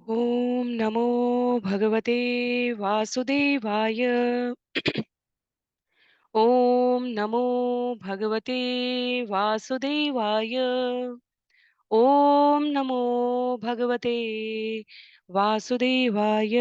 ओम नमो भगवते वासुदेवाय। ओम नमो भगवते वासुदेवाय। ओम नमो भगवते वासुदेवाय।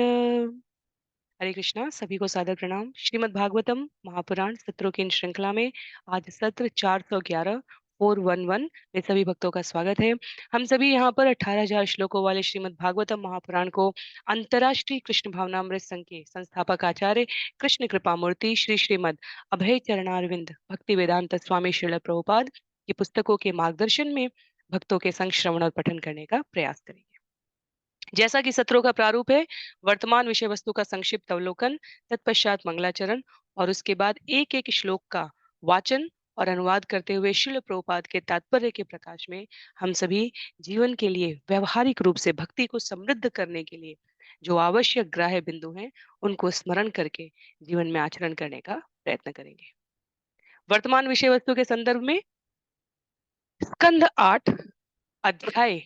हरे कृष्णा। सभी को सादर प्रणाम। श्रीमद् भागवतम महापुराण सत्रों की इन श्रृंखला में आज सत्र 411 411 में सभी भक्तों का स्वागत है। हम सभी यहाँ पर 18,000 श्लोकों वाले श्रीमद् भागवतम महापुराण को अंतर्राष्ट्रीय कृष्ण भावनामृत संघ के संस्थापक आचार्य कृष्ण कृपा मूर्ति श्री श्रीमद् अभय चरणारविंद भक्ति वेदांत स्वामी श्रील प्रभुपाद की पुस्तकों के मार्गदर्शन में भक्तों के संग श्रवण और पठन करने का प्रयास करेंगे। जैसा कि सत्रों का प्रारूप है, वर्तमान विषय वस्तु का संक्षिप्त अवलोकन, तत्पश्चात मंगलाचरण और उसके बाद एक एक श्लोक का वाचन और अनुवाद करते हुए श्रील प्रभुपाद के तात्पर्य के प्रकाश में हम सभी जीवन के लिए व्यवहारिक रूप से भक्ति को समृद्ध करने के लिए जो आवश्यक ग्राह्य बिंदु हैं उनको स्मरण करके जीवन में आचरण करने का प्रयत्न करेंगे। वर्तमान विषय वस्तु के संदर्भ में स्कंद 8 अध्याय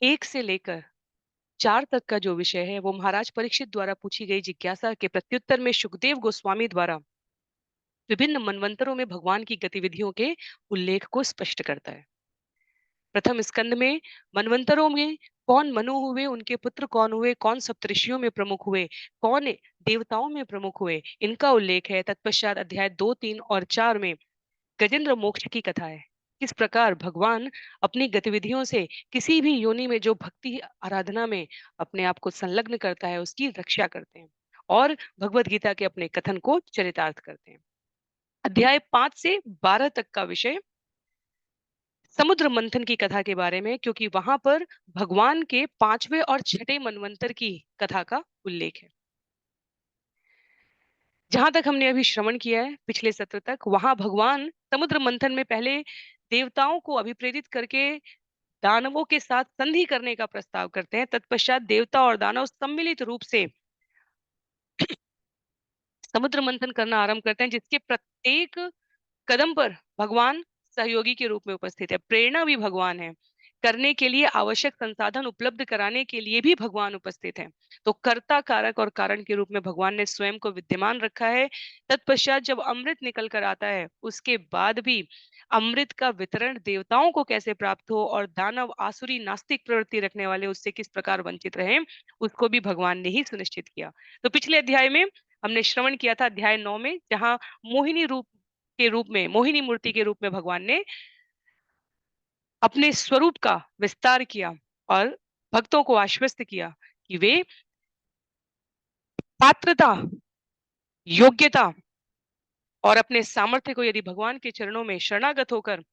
1 से लेकर 4 तक का जो विषय है वो महाराज परीक्षित द्वारा पूछी गई जिज्ञासा के प्रत्युत्तर में सुखदेव गोस्वामी द्वारा विभिन्न मनवंतरों में भगवान की गतिविधियों के उल्लेख को स्पष्ट करता है। प्रथम स्कंद में मनवंतरों में कौन मनु हुए, उनके पुत्र कौन हुए, कौन सप्तऋषियों में प्रमुख हुए, कौन देवताओं में प्रमुख हुए, इनका उल्लेख है। तत्पश्चात अध्याय 2, 3 और 4 में गजेंद्र मोक्ष की कथा है। किस प्रकार भगवान अपनी गतिविधियों से किसी भी योनि में जो भक्ति आराधना में अपने आप को संलग्न करता है उसकी रक्षा करते हैं और भगवत गीता के अपने कथन को चरितार्थ करते हैं। अध्याय 5 से 12 तक का विषय समुद्र मंथन की कथा के बारे में, क्योंकि वहां पर भगवान के 5वें और 6ठे मनवंतर की कथा का उल्लेख है। जहां तक हमने अभी श्रवण किया है पिछले सत्र तक, वहां भगवान समुद्र मंथन में पहले देवताओं को अभिप्रेरित करके दानवों के साथ संधि करने का प्रस्ताव करते हैं। तत्पश्चात देवता और दानव सम्मिलित रूप से समुद्र मंथन करना आरंभ करते हैं, जिसके प्रत्येक कदम पर भगवान सहयोगी के रूप में उपस्थित है। प्रेरणा भी भगवान है, करने के लिए आवश्यक संसाधन उपलब्ध कराने के लिए भी भगवान उपस्थित है। तो कर्ता कारक और कारण के रूप में भगवान ने स्वयं को विद्यमान रखा है। तत्पश्चात जब अमृत निकल कर आता है उसके बाद भी अमृत का वितरण देवताओं को कैसे प्राप्त हो और दानव आसुरी नास्तिक प्रवृत्ति रखने वाले उससे किस प्रकार वंचित रहे, उसको भी भगवान ने ही सुनिश्चित किया। तो पिछले अध्याय में हमने श्रवण किया था अध्याय 9 में, जहां मोहिनी मूर्ति के रूप में भगवान ने अपने स्वरूप का विस्तार किया और भक्तों को आश्वस्त किया कि वे पात्रता, योग्यता और अपने सामर्थ्य को यदि भगवान के चरणों में शरणागत होकर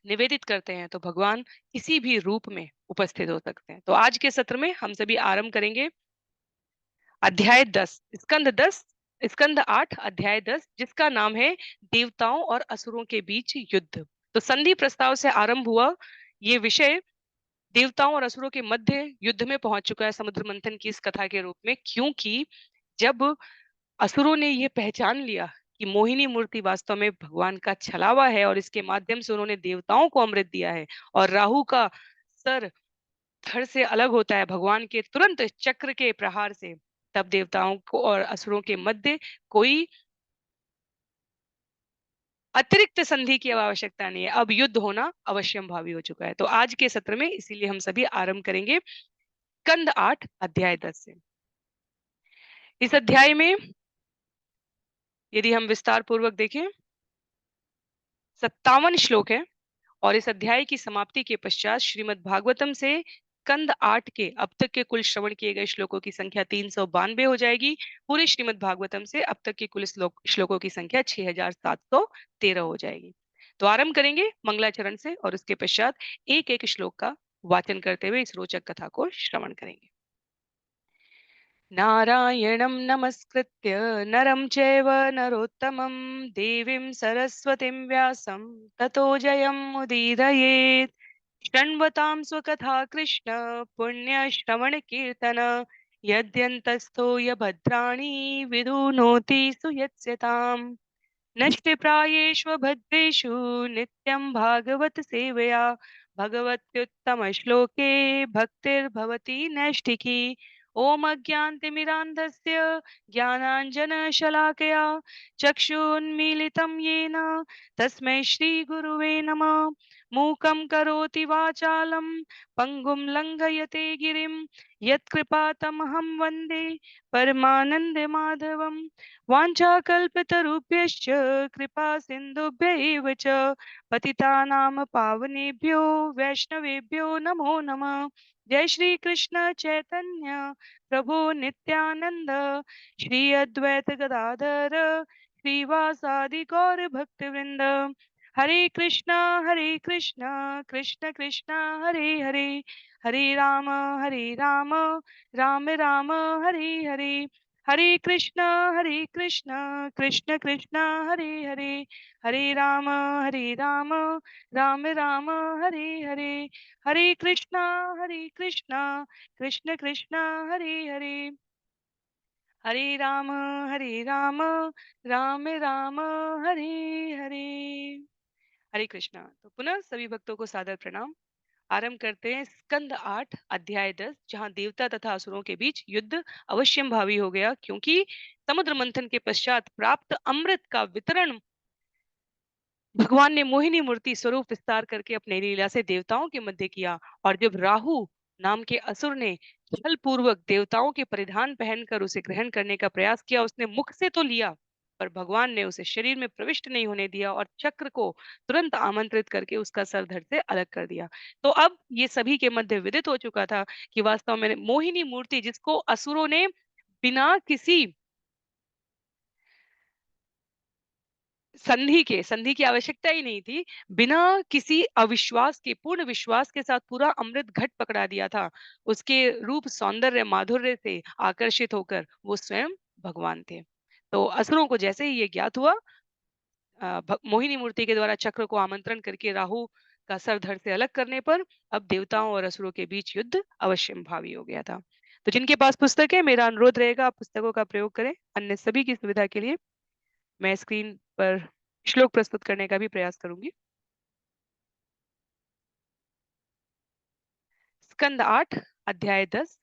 निवेदित करते हैं तो भगवान किसी भी रूप में उपस्थित हो सकते हैं। तो आज के सत्र में हम सभी आरंभ करेंगे अध्याय 10, स्कंद 8 अध्याय 10, जिसका नाम है देवताओं और असुरों के बीच युद्ध। तो संधि प्रस्ताव से आरंभ हुआ ये विषय देवताओं और असुरों के मध्य युद्ध में पहुंच चुका है समुद्र मंथन की इस कथा के रूप में, क्योंकि जब असुरों ने यह पहचान लिया कि मोहिनी मूर्ति वास्तव में भगवान का छलावा है और इसके माध्यम से उन्होंने देवताओं को अमृत दिया है और राहु का सर धड़ से अलग होता है भगवान के तुरंत चक्र के प्रहार से, तब देवताओं को और असुरों के मध्य कोई अतिरिक्त संधि की आवश्यकता नहीं है। अब युद्ध होना अवश्यंभावी हो चुका है। तो आज के सत्र में इसीलिए हम सभी आरंभ करेंगे स्कंद 8 अध्याय 10 से। इस अध्याय में यदि हम विस्तार पूर्वक देखें 57 श्लोक है और इस अध्याय की समाप्ति के पश्चात श्रीमद् भागवतम से स्कंद 8 के अब तक के कुल श्रवण किए गए श्लोकों की संख्या 392 हो जाएगी। पूरे श्रीमद् भागवतम से अब तक के कुल श्लोकों की संख्या 6713 हो जाएगी। तो आरंभ करेंगे मंगलाचरण से और उसके पश्चात एक एक श्लोक का वाचन करते हुए इस रोचक कथा को श्रवण करेंगे। नारायणं नमस्कृत्य नरं चैव नरोत्तमं देवीं सरस्वतीं व्यासं ततो जयमुदीरयेत्। शृण्वतां स्वकथा कृष्ण पुण्यश्रवणकीर्तन यद्यन्तस्थो यभद्राणि विधुनोति सुयत्स्यताम्। नष्टप्रायेष्व भद्रेषु नित्यं भागवत सेवया भगवत्युत्तमश्लोके भक्तिर्भवति नैष्ठिकी। ॐ अज्ञानतिमिरान्धस्य ज्ञानाञ्जनशलाकया चक्षुन्मीलितं येन तस्मै श्रीगुरुवे नमः। मूकं करोति वाचालं पङ्गुं लङ्घयते गिरिं यत्कृपातमहं वन्दे परमानन्दमाधवं। वाञ्छाकल्पतरुभ्यश्च कृपा सिन्धुभ्य एव च पतितानां पावनेभ्यो वैष्णवेभ्यो नमो नमः। जय श्री कृष्ण चैतन्य प्रभु नित्यानंद श्री अद्वैत गदाधर श्रीवासादि गौर भक्तवृंद। हरे कृष्णा कृष्ण कृष्ण हरे हरे, हरे राम राम राम हरे हरे। हरे कृष्णा कृष्ण कृष्ण हरे हरे, हरे राम राम राम हरे हरे। हरे कृष्णा कृष्ण कृष्ण हरे हरे, हरे राम राम राम हरे हरे। हरे कृष्णा। तो पुनः सभी भक्तों को सादर प्रणाम। आरंभ करते हैं स्कंद 8 अध्याय 10, जहां देवता तथा असुरों के बीच युद्ध अवश्यम भावी हो गया, क्योंकि समुद्र मंथन के पश्चात प्राप्त अमृत का वितरण भगवान ने मोहिनी मूर्ति स्वरूप विस्तार करके अपने लीला से देवताओं के मध्य किया। और जब राहु नाम के असुर ने छल पूर्वक देवताओं के परिधान पहनकर उसे ग्रहण करने का प्रयास किया, उसने मुख से तो लिया, पर भगवान ने उसे शरीर में प्रविष्ट नहीं होने दिया और चक्र को तुरंत आमंत्रित करके उसका सर धड़ से अलग कर दिया। तो अब ये सभी के मध्य विदित हो चुका था कि वास्तव में मोहिनी मूर्ति, जिसको असुरों ने बिना किसी संधि की आवश्यकता ही नहीं थी, बिना किसी अविश्वास के पूर्ण विश्वास के साथ पूरा अमृत घट पकड़ा दिया था। उसके रूप सौंदर्य माधुर्य से आकर्षित होकर वो स्वयं भगवान थे। तो असुरों को जैसे ही ये ज्ञात हुआ, मोहिनी मूर्ति के द्वारा चक्र को आमंत्रण करके राहु का सर धड़ से अलग करने पर अब देवताओं और असुरों के बीच युद्ध अवश्यम भावी हो गया था। तो जिनके पास पुस्तक है, मेरा अनुरोध रहेगा आप पुस्तकों का प्रयोग करें। अन्य सभी की सुविधा के लिए मैं स्क्रीन पर श्लोक प्रस्तुत करने का भी प्रयास करूंगी। स्कंद 8 अध्याय 10,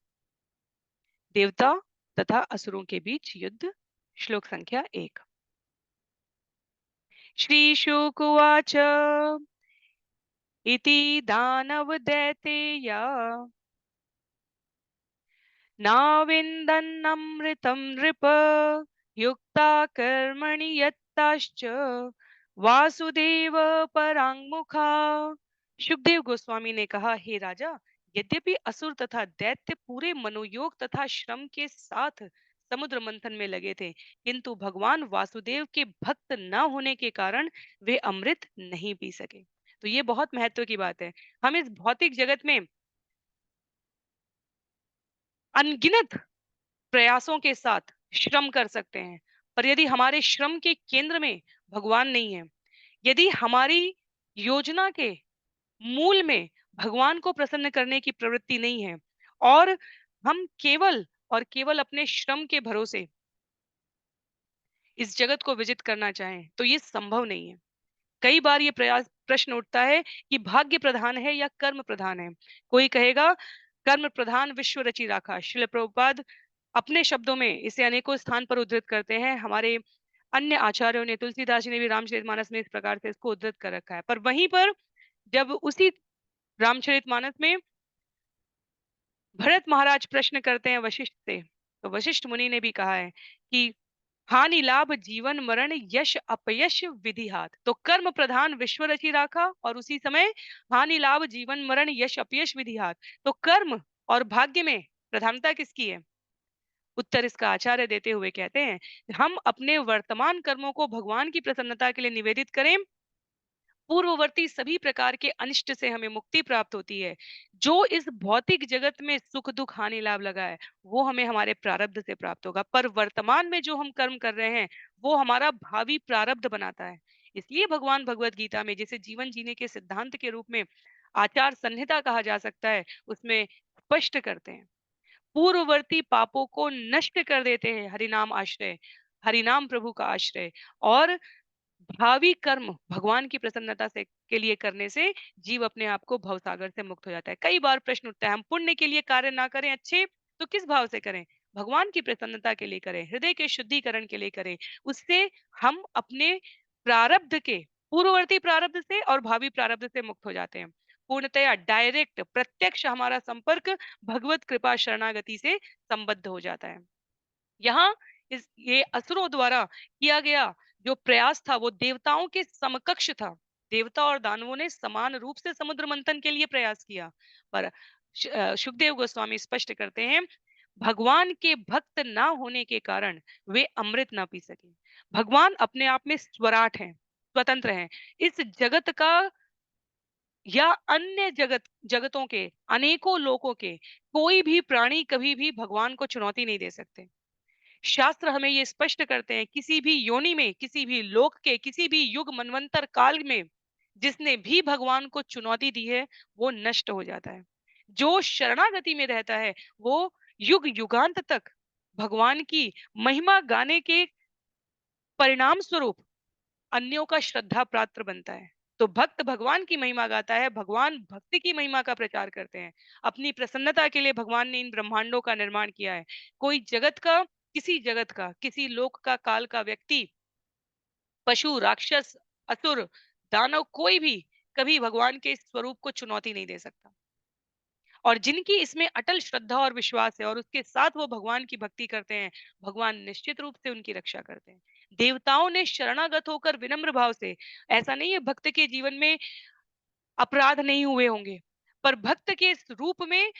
देवता तथा असुरों के बीच युद्ध। श्लोक संख्या 1। श्री शुक उवाच इति दानव दैतेया नाविन्दन्नमृतं नृप युक्ता कर्मणि यत्ताश्च वासुदेव परांगमुखा। सुखदेव गोस्वामी ने कहा, हे राजा, यद्यपि असुर तथा दैत्य पूरे मनोयोग तथा श्रम के साथ समुद्र मंथन में लगे थे, किंतु भगवान वासुदेव के भक्त न होने के कारण वे अमृत नहीं पी सके। तो ये बहुत महत्व की बात है। हम इस भौतिक जगत में अनगिनत प्रयासों के साथ श्रम कर सकते हैं, पर यदि हमारे श्रम के केंद्र में भगवान नहीं है, यदि हमारी योजना के मूल में भगवान को प्रसन्न करने की प्रवृत्ति नहीं है, और हम केवल और केवल अपने श्रम के भरोसे इस जगत को विजित करना चाहें, तो ये संभव नहीं है। कई बार ये प्रयास प्रश्न उठता है कि भाग्य प्रधान है या कर्म प्रधान है। कोई कहेगा कर्म प्रधान विश्व रची राखा। श्रील प्रभुपाद अपने शब्दों में इसे अनेकों स्थान पर उद्धृत करते हैं। हमारे अन्य आचार्यों ने, तुलसीदास जी ने भी रामचरितमानस में इस प्रकार से इसको उद्धृत कर रखा है। पर वहीं पर जब उसी रामचरितमानस में भरत महाराज प्रश्न करते हैं वशिष्ठ से, तो वशिष्ठ मुनि ने भी कहा है कि हानि लाभ जीवन मरण यश अपयश विधि हाथ। तो कर्म प्रधान विश्व रचि राखा, और उसी समय हानि लाभ जीवन मरण यश अपयश विधि हाथ। तो कर्म और भाग्य में प्रधानता किसकी है? उत्तर इसका आचार्य देते हुए कहते हैं, हम अपने वर्तमान कर्मों को भगवान की प्रसन्नता के लिए निवेदित करें, पूर्ववर्ती सभी प्रकार के अनिष्ट से हमें मुक्ति प्राप्त होती है। जो इस भौतिक जगत में सुख दुख हानि लाभ लगा है, वो हमें हमारे प्रारब्ध से प्राप्त होगा, पर वर्तमान में जो हम कर्म कर रहे हैं वो हमारा भावी प्रारब्ध बनाता है। इसलिए भगवान भगवत गीता में, जिसे जीवन जीने के सिद्धांत के रूप में आचार संहिता कहा जा सकता है, उसमें स्पष्ट करते हैं, पूर्ववर्ती पापों को नष्ट कर देते हैं हरिनाम आश्रय, हरिनाम प्रभु का आश्रय, और भावी कर्म भगवान की प्रसन्नता से के लिए करने से जीव अपने आप को भवसागर से मुक्त हो जाता है। कई बार प्रश्न उठता है, हम पुण्य के लिए कार्य ना करें अच्छे, तो किस भाव से करें? भगवान की प्रसन्नता के लिए करें, हृदय के शुद्धिकरण के लिए करें। उससे हम अपने प्रारब्ध के, पूर्ववर्ती प्रारब्ध से और भावी प्रारब्ध से मुक्त हो जाते हैं। पूर्णतया डायरेक्ट प्रत्यक्ष हमारा संपर्क भगवत कृपा शरणागति से संबद्ध हो जाता है। यहाँ इस ये असुरों द्वारा किया गया जो प्रयास था वो देवताओं के समकक्ष था। देवता और दानवों ने समान रूप से समुद्र मंथन के लिए प्रयास किया, पर सुखदेव गोस्वामी स्पष्ट करते हैं, भगवान के भक्त ना होने के कारण वे अमृत ना पी सके। भगवान अपने आप में स्वराट हैं, स्वतंत्र हैं। इस जगत का या अन्य जगतों के, अनेकों लोकों के कोई भी प्राणी कभी भी भगवान को चुनौती नहीं दे सकते। शास्त्र हमें ये स्पष्ट करते हैं, किसी भी योनि में, किसी भी लोक के, किसी भी युग मनवंतर काल में जिसने भी भगवान को चुनौती दी है वो नष्ट हो जाता है। जो शरणागति में रहता है वो युग युगांत तक भगवान की महिमा गाने के परिणाम स्वरूप अन्यों का श्रद्धा पात्र बनता है। तो भक्त भगवान की महिमा गाता है, भगवान भक्ति की महिमा का प्रचार करते हैं। अपनी प्रसन्नता के लिए भगवान ने इन ब्रह्मांडों का निर्माण किया है। कोई जगत का, किसी लोक का, काल का व्यक्ति, पशु, राक्षस, असुर, दानव, कोई भी कभी भगवान के इस स्वरूप को चुनौती नहीं दे सकता। और जिनकी इसमें अटल श्रद्धा और विश्वास है और उसके साथ वो भगवान की भक्ति करते हैं, भगवान निश्चित रूप से उनकी रक्षा करते हैं। देवताओं ने शरणागत होकर विनम्र भाव से, ऐसा नहीं है भक्त के जीवन में अपराध नहीं हुए होंगे, पर भक्त के इस रूप में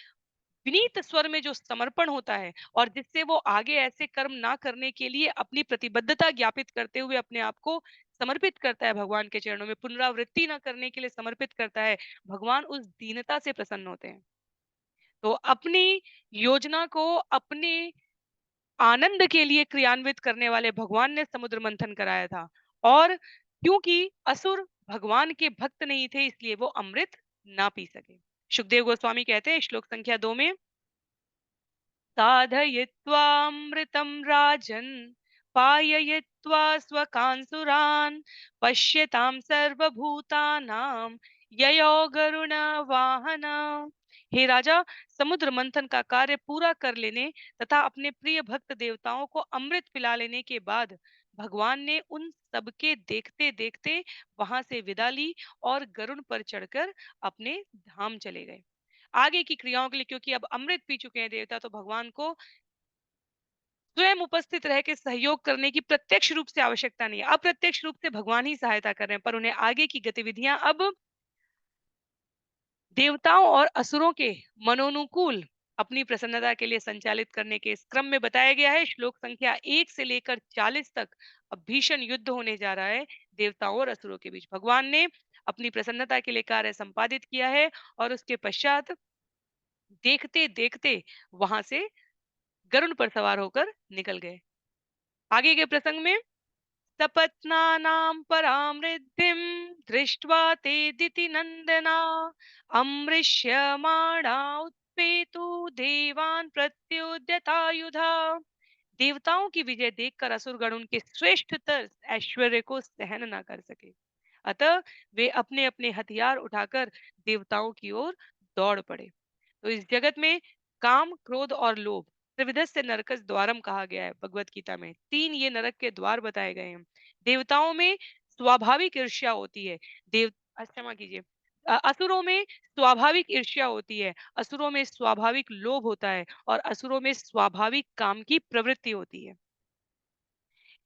विनीत स्वर में जो समर्पण होता है और जिससे वो आगे ऐसे कर्म ना करने के लिए अपनी प्रतिबद्धता ज्ञापित करते हुए अपने आप को समर्पित करता है भगवान के चरणों में, पुनरावृत्ति ना करने के लिए समर्पित करता है, भगवान उस दीनता से प्रसन्न होते हैं। तो अपनी योजना को अपने आनंद के लिए क्रियान्वित करने वाले भगवान ने समुद्र मंथन कराया था। और क्योंकि असुर भगवान के भक्त नहीं थे इसलिए वो अमृत ना पी सके। सुखदेव गोस्वामी कहते हैं श्लोक संख्या 2 में, साधयित्वामृतं राजन् पाययित्वा स्वकांसुरान् पश्यतां सर्वभूतानां ययो गरुण वाहन। हे राजा, समुद्र मंथन का कार्य पूरा कर लेने तथा अपने प्रिय भक्त देवताओं को अमृत पिला लेने के बाद भगवान ने उन सबके देखते देखते वहां से विदा ली और गरुड़ पर चढ़कर अपने धाम चले गए आगे की क्रियाओं के लिए, क्योंकि अब अमृत पी चुके हैं देवता, तो भगवान को स्वयं उपस्थित रह के सहयोग करने की प्रत्यक्ष रूप से आवश्यकता नहीं है, अप्रत्यक्ष रूप से भगवान ही सहायता कर रहे हैं, पर उन्हें आगे की गतिविधियां अब देवताओं और असुरों के मनोनुकूल अपनी प्रसन्नता के लिए संचालित करने के इस क्रम में बताया गया है। श्लोक संख्या 1 से लेकर 40 तक अब भीषण युद्ध होने जा रहा है देवताओं और असुरों के बीच। भगवान ने अपनी प्रसन्नता के लिए कार्य संपादित किया है और उसके पश्चात देखते देखते वहां से गरुड़ पर सवार होकर निकल गए। आगे के प्रसंग में, सपत्नानां परां रिद्धिं दृष्ट्वा ते दितिनन्दना अमृष्यमाणा उत्पेतु देवान् प्रत्युद्यतायुधा। देवताओं की विजय देखकर असुरगण उनके श्रेष्ठतर ऐश्वर्य को सहन न कर सके, अतः वे अपने अपने हथियार उठाकर देवताओं की ओर दौड़ पड़े। तो इस जगत में काम, क्रोध और लोभ त्रिविधस्य नरकस द्वारम कहा गया है भगवत गीता में। 3 ये नरक के द्वार बताए गए हैं। देवताओं में स्वाभाविक ईर्ष्या होती है, देव क्षमा कीजिए, असुरों में स्वाभाविक ईर्ष्या होती है, असुरों में स्वाभाविक लोभ होता है और असुरों में स्वाभाविक काम की प्रवृत्ति होती है।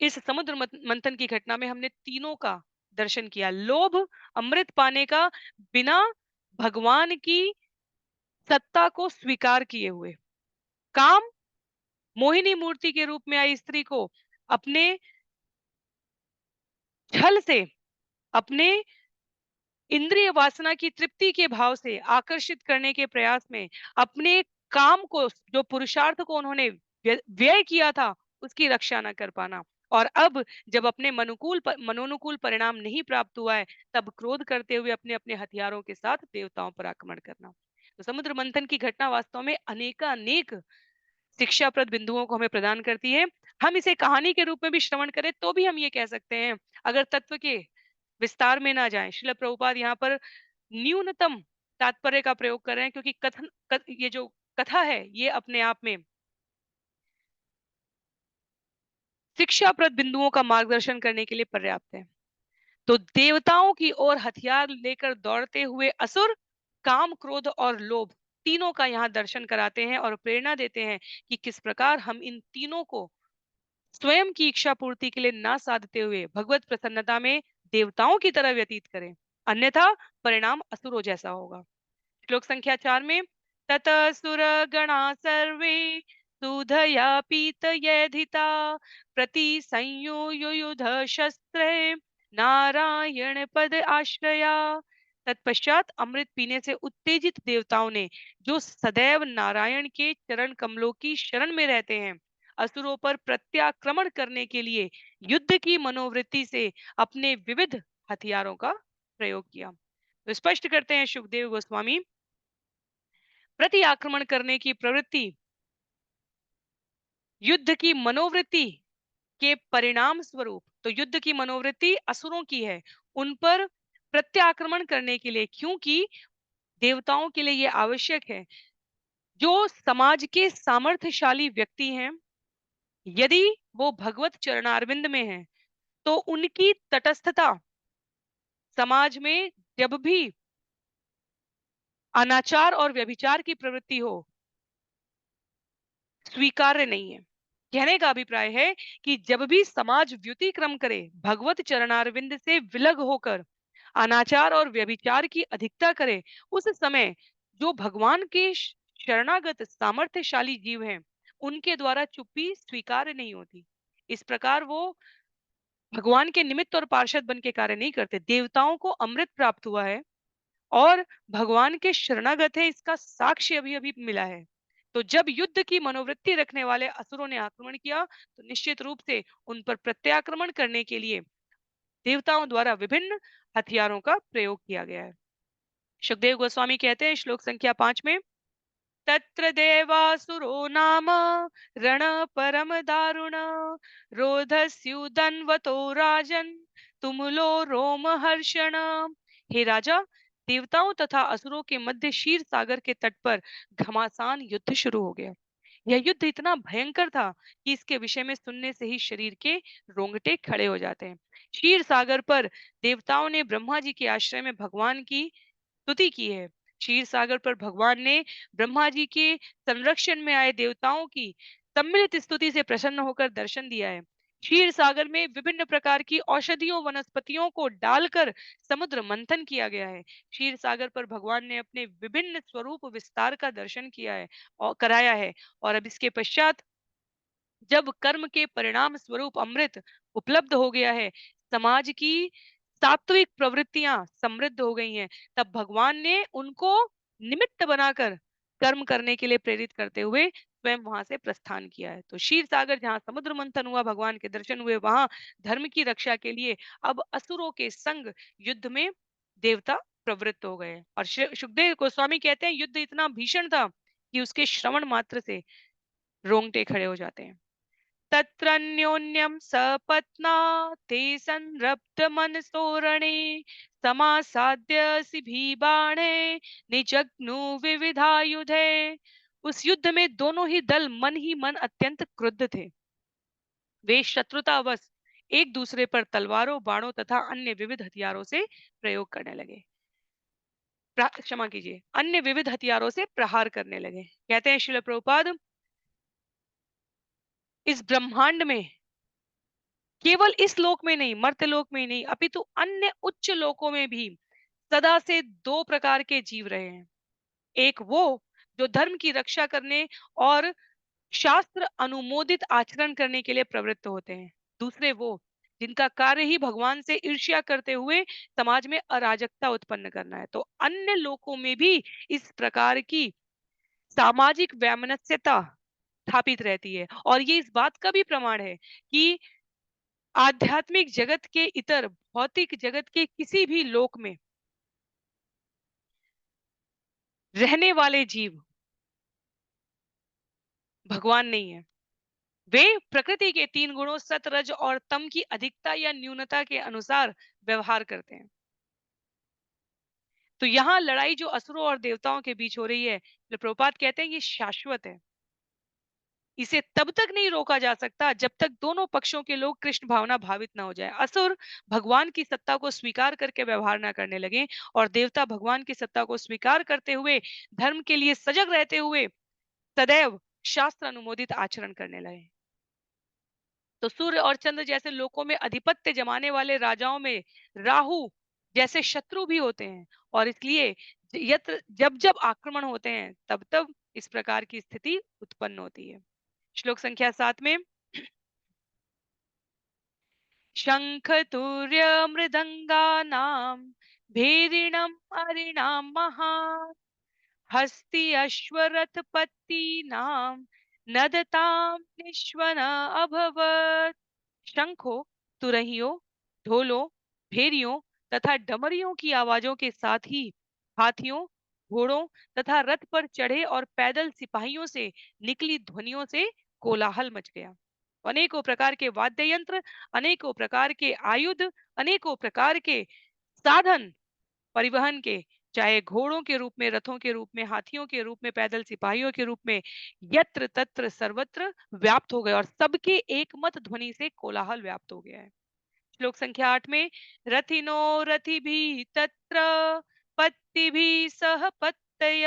इस समुद्र मंथन की घटना में हमने तीनों का दर्शन किया। लोभ अमृत पाने का, बिना भगवान की सत्ता को स्वीकार किए हुए। काम, मोहिनी मूर्ति के रूप में आई स्त्री को अपने छल से, अपने इंद्रिय वासना की तृप्ति के भाव से आकर्षित करने के प्रयास में अपने काम को, जो पुरुषार्थ को उन्होंने व्यय किया था, उसकी रक्षा न कर पाना। और अब जब अपने मनोनुकूल परिणाम नहीं प्राप्त हुआ है, तब क्रोध करते हुए अपने अपने हथियारों के साथ देवताओं पर आक्रमण करना। तो समुद्र मंथन की घटना वास्तव में अनेकानेक शिक्षाप्रद बिंदुओं को हमें प्रदान करती है। हम इसे कहानी के रूप में भी श्रवण करें तो भी हम ये कह सकते हैं, अगर तत्व के विस्तार में ना जाएं। श्रील प्रभुपाद यहाँ पर न्यूनतम तात्पर्य का प्रयोग कर रहे हैं, क्योंकि ये जो कथा है ये अपने आप में शिक्षाप्रद बिंदुओं का मार्गदर्शन करने के लिए पर्याप्त है। तो देवताओं की ओर हथियार लेकर दौड़ते हुए असुर काम, क्रोध और लोभ तीनों का यहाँ दर्शन कराते हैं और प्रेरणा देते हैं कि किस प्रकार हम इन तीनों को स्वयं की इच्छा पूर्ति के लिए ना साधते हुए भगवत प्रसन्नता में देवताओं की तरह व्यतीत करें, अन्यथा परिणाम असुरों जैसा होगा। श्लोक संख्या 4 में ततः सुर गणा सर्वे सुधया पीतयेधिता प्रति संयुयुध शस्त्रे नारायण पद आश्रया। तत्पश्चात अमृत पीने से उत्तेजित देवताओं ने, जो सदैव नारायण के चरण कमलों की शरण में रहते हैं, असुरों पर प्रत्याक्रमण करने के लिए युद्ध की मनोवृत्ति से अपने विविध हथियारों का प्रयोग किया। तो स्पष्ट करते हैं सुखदेव गोस्वामी, प्रति आक्रमण करने की प्रवृत्ति युद्ध की मनोवृत्ति के परिणाम स्वरूप, तो युद्ध की मनोवृत्ति असुरों की है, उन पर प्रत्याक्रमण करने के लिए, क्योंकि देवताओं के लिए यह आवश्यक है, जो समाज के सामर्थ्यशाली व्यक्ति हैं, यदि वो भगवत चरणारविंद में हैं, तो उनकी तटस्थता समाज में जब भी अनाचार और व्यभिचार की प्रवृत्ति हो स्वीकार्य नहीं है। कहने का अभिप्राय है कि जब भी समाज व्युतिक्रम करे, भगवत चरणारविंद से विलग होकर अनाचार और व्यभिचार की अधिकता करे, उस समय जो भगवान के शरणागत सामर्थ्यशाली जीव हैं, उनके द्वारा चुप्पी स्वीकार्य नहीं होती। इस प्रकार वो भगवान के निमित्त और पार्षद बन के कार्य नहीं करते। देवताओं को अमृत प्राप्त हुआ है और भगवान के शरणागत है, इसका साक्ष्य अभी अभी मिला है। तो जब युद्ध की मनोवृत्ति रखने वाले असुरों ने आक्रमण किया, तो निश्चित रूप से उन पर प्रत्याक्रमण करने के लिए देवताओं द्वारा विभिन्न हथियारों का प्रयोग किया गया है। सुखदेव गोस्वामी कहते हैं श्लोक संख्या 5 में, तत्र देवासुरो नाम रण परम दारुण रोधस्युदन्वतो राजन तुमुलो रोम हर्षण। हे राजा, देवताओं तथा असुरों के मध्य क्षीर सागर के तट पर घमासान युद्ध शुरू हो गया। यह युद्ध इतना भयंकर था कि इसके विषय में सुनने से ही शरीर के रोंगटे खड़े हो जाते हैं। क्षीर सागर पर देवताओं ने ब्रह्मा जी के आश्रय में भगवान की स्तुति की है। क्षीर सागर पर भगवान ने ब्रह्मा जी के संरक्षण में आए देवताओं की सम्मिलित स्तुति से प्रसन्न होकर दर्शन दिया है। क्षीर सागर में विभिन्न प्रकार की औषधियों वनस्पतियों को डालकर समुद्र मंथन किया गया है। क्षीर सागर पर भगवान ने अपने विभिन्न स्वरूप विस्तार का दर्शन किया है और कराया है। और अब इसके पश्चात जब कर्म के परिणाम स्वरूप अमृत उपलब्ध हो गया है, समाज की सात्विक प्रवृत्तियां समृद्ध हो गई हैं, तब भगवान ने उनको निमित्त बनाकर कर्म करने के लिए प्रेरित करते हुए स्वयं वहां से प्रस्थान किया है। तो क्षीर सागर जहाँ समुद्र मंथन हुआ, भगवान के दर्शन हुए, वहां धर्म की रक्षा के लिए अब असुरों के संग युद्ध में देवता प्रवृत्त हो गए। और सुखदेव गोस्वामी कहते हैं युद्ध इतना भीषण था कि उसके श्रवण मात्र से रोंगटे खड़े हो जाते हैं। तत्रन्योन्यं सपत्ना ते संरब्धमनसोरणे समासाद्य शिभिबाणे निजग्नु विविधायुधे। उस युद्ध में दोनों ही दल मन ही मन अत्यंत क्रुद्ध थे। वे शत्रुतावश एक दूसरे पर तलवारों, बाणों तथा अन्य विविध हथियारों से प्रयोग करने लगे। क्षमा कीजिए, अन्य विविध हथियारों से प्रहार करने लगे। कहते हैं श्रील प्रभुपाद, इस ब्रह्मांड में केवल इस लोक में नहीं, मर्त्यलोक में ही नहीं, अपितु अन्य उच्च लोकों में भी सदा से दो प्रकार के जीव रहे हैं। एक वो जो धर्म की रक्षा करने और शास्त्र अनुमोदित आचरण करने के लिए प्रवृत्त होते हैं। दूसरे वो जिनका कार्य ही भगवान से ईर्ष्या करते हुए समाज में अराजकता उत्पन्न करना है। तो अन्य लोकों में भी इस प्रकार की सामाजिक वैमनस्यता स्थापित रहती है। और ये इस बात का भी प्रमाण है कि आध्यात्मिक जगत के इतर भौतिक जगत के किसी भी लोक में रहने वाले जीव भगवान नहीं है। वे प्रकृति के 3 गुणों सत, रज और तम की अधिकता या न्यूनता के अनुसार व्यवहार करते हैं। तो यहाँ लड़ाई जो असुरों और देवताओं के बीच हो रही है, प्रभुपाद कहते हैं ये शाश्वत है। इसे तब तक नहीं रोका जा सकता जब तक दोनों पक्षों के लोग कृष्ण भावना भावित ना हो जाए। असुर भगवान की सत्ता को स्वीकार करके व्यवहार ना करने लगे और देवता भगवान की सत्ता को स्वीकार करते हुए धर्म के लिए सजग रहते हुए सदैव शास्त्र अनुमोदित आचरण करने लगे। तो सूर्य और चंद्र जैसे लोकों में अधिपत्य जमाने वाले राजाओं में राहु जैसे शत्रु भी होते हैं और इसलिए यत्र जब जब आक्रमण होते हैं तब तब इस प्रकार की स्थिति उत्पन्न होती है। श्लोक संख्या 7 में शंख तुर्य मृदंगानां भेरिणम अरिणाम महा हस्ति अश्वरथ पत्तीनां नदतां निश्वन अभवत्। शंखों, तुरहियों, ढोलों, भेरियों तथा डमरियों की आवाजों के साथ ही हाथियों, घोड़ों तथा रथ पर चढ़े और पैदल सिपाहियों से निकली ध्वनियों से कोलाहल मच गया। अनेकों प्रकार के वाद्य यंत्र, अनेकों प्रकार के आयुध, अनेकों प्रकार के साधन परिवहन के, चाहे घोड़ों के रूप में, रथों के रूप में, हाथियों के रूप में, पैदल सिपाहियों के रूप में, यत्र तत्र सर्वत्र व्याप्त हो गए और सबके एकमत ध्वनि से कोलाहल व्याप्त हो गया है। श्लोक संख्या 8 में रथिनो रथि भी तत्र पत्ति भी सह पत्तय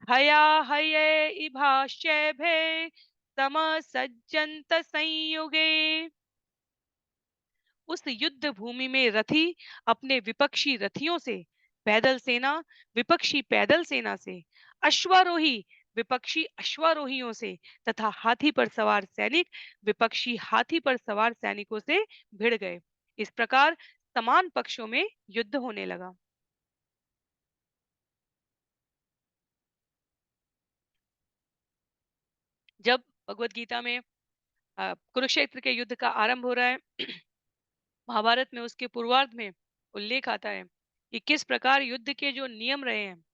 हया हये इभाश्चैभे सम सज्जन्त संयुगे। उस युद्ध भूमि में रथी अपने विपक्षी रथियों से, पैदल सेना विपक्षी पैदल सेना से, अश्वारोही विपक्षी अश्वारोहियों से तथा हाथी पर सवार सैनिक विपक्षी हाथी पर सवार सैनिकों से भिड़ गए। इस प्रकार समान पक्षों में युद्ध होने लगा। जब भगवत गीता में कुरुक्षेत्र के युद्ध का आरंभ हो रहा है, महाभारत में उसके पूर्वार्ध में उल्लेख आता है कि किस प्रकार युद्ध के जो नियम रहे हैं।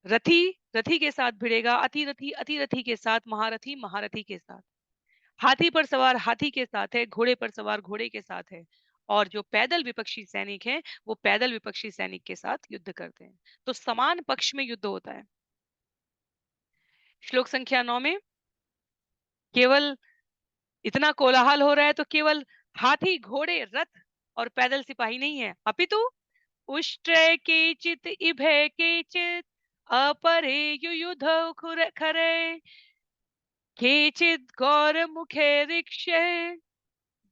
रथी रथी के साथ भिड़ेगा, अतिरथी अतिरथी के साथ, महारथी महारथी के साथ, हाथी पर सवार हाथी के साथ है, घोड़े पर सवार घोड़े के साथ है और जो पैदल विपक्षी सैनिक हैं वो पैदल विपक्षी सैनिक के साथ युद्ध करते हैं। तो समान पक्ष में युद्ध होता है। श्लोक संख्या 9 में केवल इतना कोलाहल हो रहा है तो केवल हाथी, घोड़े, रथ और पैदल सिपाही नहीं है, अपितु उष्ट्रे केचित इभे केचित अपरे युयुधौ खरे केचित् गौरमुखे ऋक्षे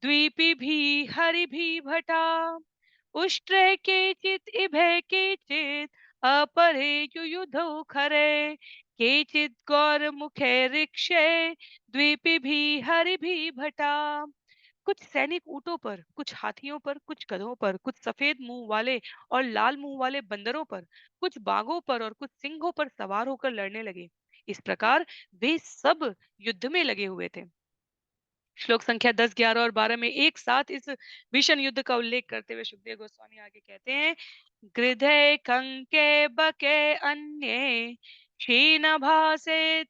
द्वीपिभिः हरिभिः भटा उष्ट्रे केचित् इभे केचित् अपरे युयुधौ खरे केचित् गौरमुखे ऋक्षे द्वीपिभिः हरिभिः भटा। कुछ सैनिक ऊंटों पर, कुछ हाथियों पर, कुछ गधों पर, कुछ सफेद मुंह वाले और लाल मुंह वाले बंदरों पर, कुछ बाघों पर और कुछ सिंहों पर सवार होकर लड़ने लगे। इस प्रकार वे सब युद्ध में लगे हुए थे। श्लोक संख्या 10, 11 और 12 में एक साथ इस भीषण युद्ध का उल्लेख करते हुए सुखदेव गोस्वामी आगे कहते हैं गृधे कंके बके अन्ये क्षीण भासे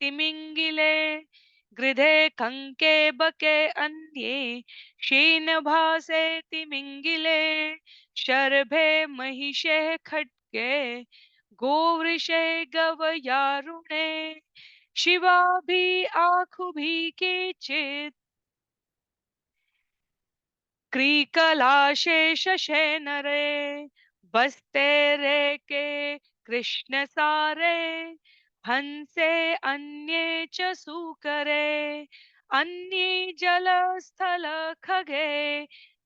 तिमिंगिले गृधे कंके बके अन्ये क्षीण भासे तिमिंगिले शर्भे महिषे खड्गे गोवृषे गवयारुणे शिवा भी आँखों भी के चित क्रीकलाशेषे नरे बसते रे के कृष्ण सारे हंसे अन्ये च सूकरे अन्ये जल स्थल खगे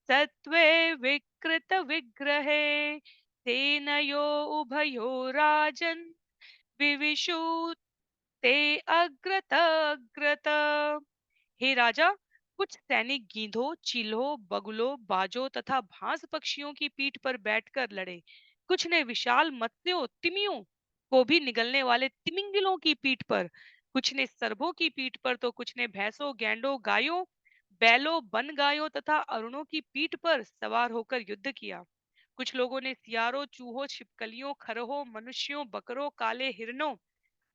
सत्वे विकृत विग्रहे सेनयो उभयो राजन् विविशु ते अग्रत अग्रत। हे राजा, कुछ सैनिक गीधों, चीलों, बगुलों, बाजों तथा भांस पक्षियों की पीठ पर बैठकर लड़े। कुछ ने विशाल मत्स्यों, तिमियों को भी निगलने वाले तिमिंगिलों की पीठ पर, कुछ ने सर्पों की पीठ पर तो कुछ ने भैंसों, गैंडों, गायों, बैलों, वन गायों तथा अरुणों की पीठ पर सवार होकर युद्ध किया। कुछ लोगों ने सियारों, चूहों, छिपकलियों, खरहों, मनुष्यों, बकरों, काले हिरणों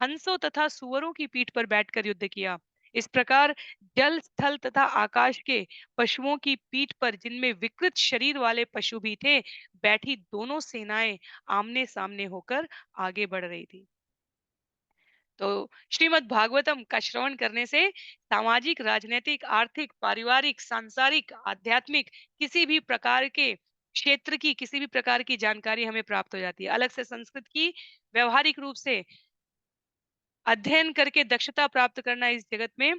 हंसों तथा सुअरों की पीठ पर बैठकर युद्ध किया। इस प्रकार जल, स्थल तथा आकाश के पशुओं की पीठ पर, जिनमें विकृत शरीर वाले पशु भी थे, बैठी दोनों सेनाएं आमने सामने होकर आगे बढ़ रही थी। तो श्रीमद् भागवतम का श्रवण करने से सामाजिक, राजनीतिक, आर्थिक, पारिवारिक, सांसारिक, आध्यात्मिक किसी भी प्रकार के क्षेत्र की किसी भी प्रकार की जानकारी हमें प्राप्त हो जाती है। अलग से संस्कृत की व्यवहारिक रूप से अध्ययन करके दक्षता प्राप्त करना इस जगत में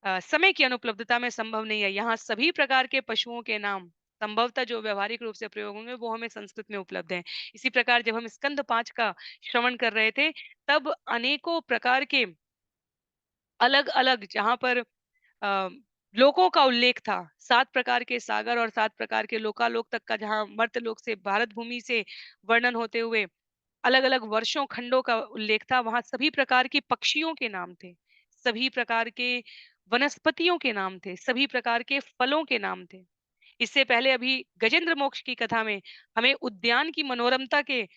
समय की अनुपलब्धता में संभव नहीं है। यहाँ सभी प्रकार के पशुओं के नाम संभवतः जो व्यवहारिक रूप से प्रयोग होंगे वो हमें संस्कृत में उपलब्ध हैं। इसी प्रकार जब हम स्कंद 5 का श्रवण कर रहे थे, तब अनेकों प्रकार के अलग-अलग जहाँ पर अ, लोकों का उल्लेख था। 7 प्रकार के सागर और 7 प्रकार के लोकालोक तक का, जहाँ मर्त्यलोक से भारत भूमि से वर्णन होते हुए अलग-अलग वर्षों खंडों का उल्लेख था। वहाँ सभी प्रकार के पक्षियों के नाम थे, सभी प्रकार के वनस्पतियों के नाम थे, सभी प्रकार के फलों के नाम थे। इससे पहले अभी गजेंद्र मोक्ष की कथा में हमें उद्यान की मनोरमता के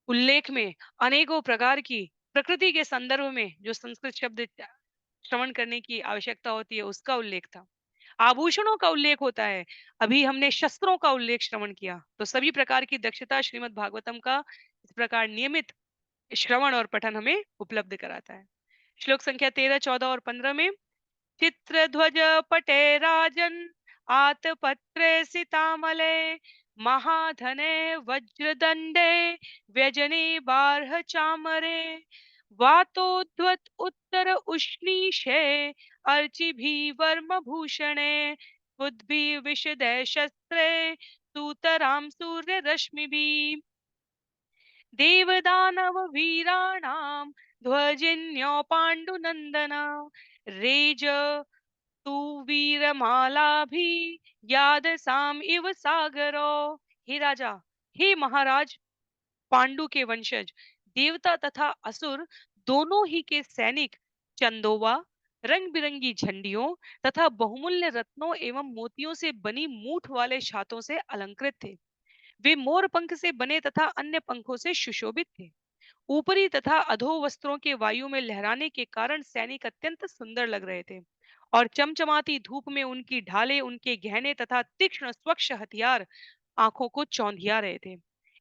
उल्लेख में अनेकों प्रकार की प्रकृति के संदर्भ में जो संस्कृत शब्द श्रवण करने की आवश्यकता होती है, उसका उल्लेख था। आभूषणों का उल्लेख होता है। अभी हमने शस्त्रों का उल्लेख श्रवण किया। तो सभी प्रकार की दक्षता श्रीमद् भागवतम का इस प्रकार नियमित श्रवण और पठन हमें उपलब्ध कराता है। श्लोक संख्या 13, 14 और 15 में चित्रध्वज पटे राजन् आतपत्रे सितामले महाधने वज्रदंडे व्यजने बार्ह चामरे वातोद्वत उत्तर उष्णीषे अर्चिभिः वर्म भूषणे बुद्धिः विशदे शस्त्रे सूतरां सूर्यरश्मिभिः देवदानव वीराणां ध्वजिन्यो पाण्डुनन्दना रेज तू वीरमालाभि यादसाम इव सागरो। हे राजा, हे महाराज, पांडु के वंशज, देवता तथा असुर दोनों ही के सैनिक चंदोवा, रंग बिरंगी झंडियों तथा बहुमूल्य रत्नों एवं मोतियों से बनी मूठ वाले छातों से अलंकृत थे। वे मोर पंख से बने तथा अन्य पंखों से सुशोभित थे। ऊपरी तथा अधो वस्त्रों के वायु में लहराने के कारण सैनिक अत्यंत सुंदर लग रहे थे, और चमचमाती धूप में उनकी ढालें, उनके गहने तथा तीक्ष्ण स्वच्छ हथियार आंखों को चौंधिया रहे थे।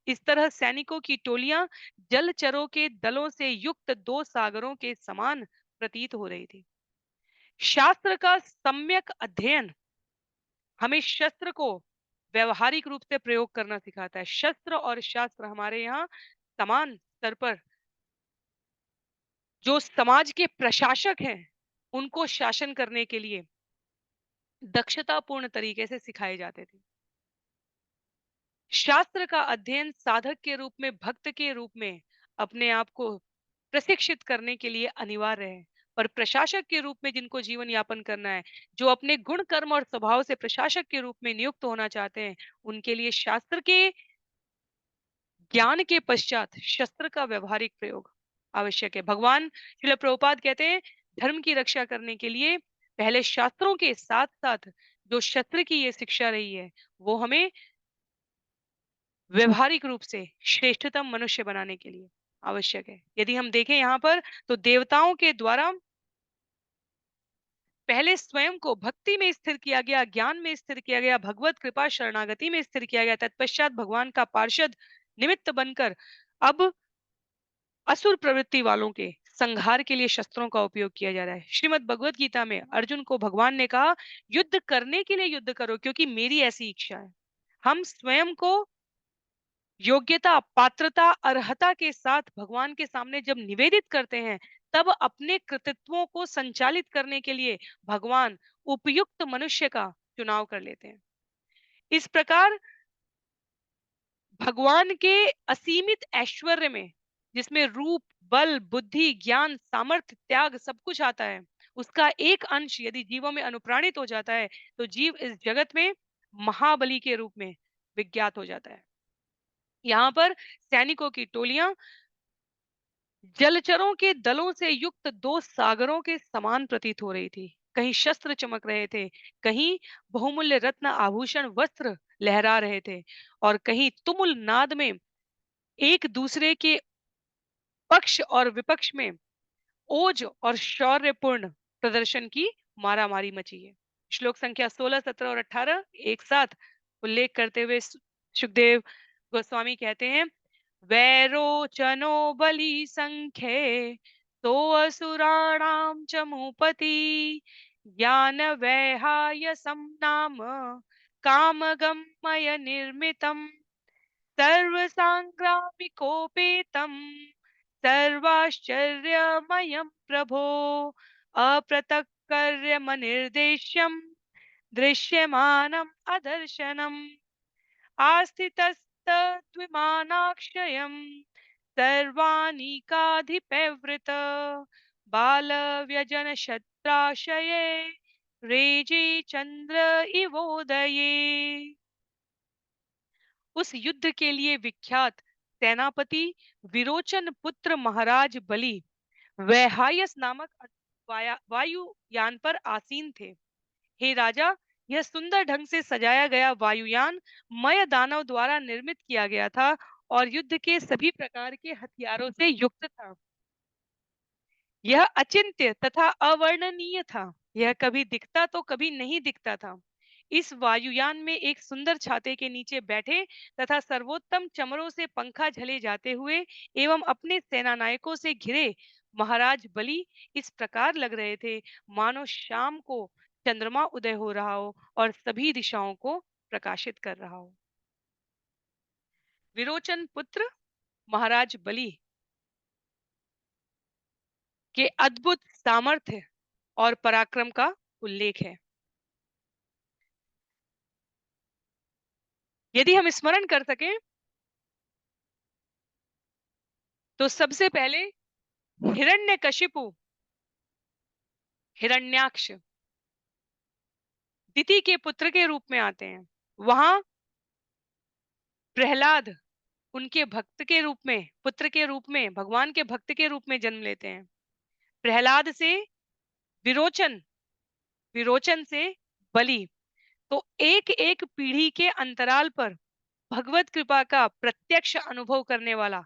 इस तरह सैनिकों की टोलियां जलचरों के दलों से युक्त दो सागरों के समान प्रतीत हो रही थी। शास्त्र का सम्यक अध्ययन हमें शस्त्र को व्यवहारिक रूप से प्रयोग करना सिखाता है। शस्त्र और शास्त्र हमारे यहाँ समान स्तर पर, जो समाज के प्रशासक हैं, उनको शासन करने के लिए दक्षतापूर्ण तरीके से सिखाए जाते थे। शास्त्र का अध्ययन साधक के रूप में, भक्त के रूप में अपने आप को प्रशिक्षित करने के लिए अनिवार्य है। पर प्रशासक के रूप में जिनको जीवन यापन करना है, जो अपने गुण, कर्म और स्वभाव से प्रशासक के रूप में नियुक्त होना चाहते हैं, उनके लिए शास्त्र के ज्ञान के पश्चात शस्त्र का व्यवहारिक प्रयोग आवश्यक है। भगवान श्रील प्रभुपाद कहते हैं, धर्म की रक्षा करने के लिए पहले शास्त्रों के साथ साथ जो शस्त्र की ये शिक्षा रही है, वो हमें व्यवहारिक रूप से श्रेष्ठतम मनुष्य बनाने के लिए आवश्यक है। यदि हम देखें यहाँ पर, तो देवताओं के द्वारा पहले स्वयं को भक्ति में स्थिर किया गया, ज्ञान में स्थिर किया गया, भगवत कृपा शरणागति में स्थिर किया गया। तत्पश्चात भगवान का पार्षद निमित्त बनकर अब असुर प्रवृत्ति वालों के संहार के लिए शस्त्रों का उपयोग किया जा रहा है। श्रीमद् भगवत गीता में अर्जुन को भगवान ने कहा, युद्ध करने के लिए युद्ध करो, क्योंकि मेरी ऐसी इच्छा है। हम स्वयं को योग्यता, पात्रता, अर्हता के साथ भगवान के सामने जब निवेदित करते हैं, तब अपने कृतित्वों को संचालित करने के लिए भगवान उपयुक्त मनुष्य का चुनाव कर लेते हैं। इस प्रकार भगवान के असीमित ऐश्वर्य में, जिसमें रूप, बल, बुद्धि, ज्ञान, सामर्थ्य, त्याग सब कुछ आता है, उसका एक अंश यदि जीवों में अनुप्राणित हो जाता है, तो जीव इस जगत में महाबली के रूप में विज्ञात हो जाता है। यहाँ पर सैनिकों की टोलियां जलचरों के दलों से युक्त दो सागरों के समान प्रतीत हो रही थी। कहीं शस्त्र चमक रहे थे, कहीं बहुमूल्य रत्न, आभूषण, वस्त्र लहरा रहे थे, और कहीं तुमुल नाद में एक दूसरे के पक्ष और विपक्ष में ओज और शौर्यपूर्ण प्रदर्शन की मारामारी मची है। श्लोक संख्या 16, 17 और 18 एक साथ उल्लेख करते हुए सुखदेव गोस्वामी कहते हैं, वैरोचनो बलि संख्ये तो असुराणाम च मुपति ज्ञान वैहाय नाम कामगमय निर्मितम् सर्वसाङ्ग्रामिकोपेतम् सर्वाश्चर्यमयं प्रभो अप्रतक्कर्यमनिर्देश्यम् दृश्यमानम् अदर्शनम् आस्थितस्तद्विमानाक्षयम् सर्वानिकाधिपैर्वृत बालव्यजनशत्राशये रेजे चन्द्र इवोदये। उस युद्ध के लिए विख्यात सेनापति विरोचन पुत्र महाराज बलि वैहायस नामक वायुयान पर आसीन थे। हे राजा, यह सुंदर ढंग से सजाया गया वायुयान मय दानव द्वारा निर्मित किया गया था और युद्ध के सभी प्रकार के हथियारों से युक्त था। यह अचिंत्य तथा अवर्णनीय था। यह कभी दिखता तो कभी नहीं दिखता था। इस वायुयान में एक सुंदर छाते के नीचे बैठे तथा सर्वोत्तम चमरों से पंखा झले जाते हुए एवं अपने सेनानायकों से घिरे महाराज बलि इस प्रकार लग रहे थे मानो शाम को चंद्रमा उदय हो रहा हो और सभी दिशाओं को प्रकाशित कर रहा हो। विरोचन पुत्र महाराज बलि के अद्भुत सामर्थ्य और पराक्रम का उल्लेख है। यदि हम स्मरण कर सकें तो सबसे पहले हिरण्यकशिपु, हिरण्याक्ष दिति के पुत्र के रूप में आते हैं। वहां प्रहलाद उनके भक्त के रूप में, पुत्र के रूप में, भगवान के भक्त के रूप में जन्म लेते हैं। प्रहलाद से विरोचन, विरोचन से बलि, तो एक एक पीढ़ी के अंतराल पर भगवत कृपा का प्रत्यक्ष अनुभव करने वाला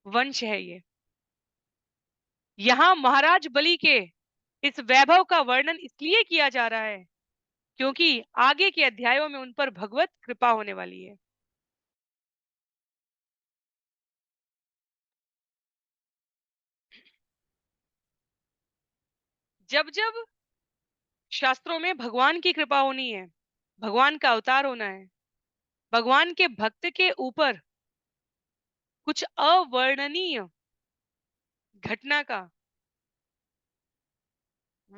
वंश है ये। यहाँ महाराज बलि के इस वैभव का वर्णन इसलिए किया जा रहा है क्योंकि आगे के अध्यायों में उन पर भगवत कृपा होने वाली है। जब जब शास्त्रों में भगवान की कृपा होनी है, भगवान का अवतार होना है, भगवान के भक्त के ऊपर कुछ अवर्णनीय घटना का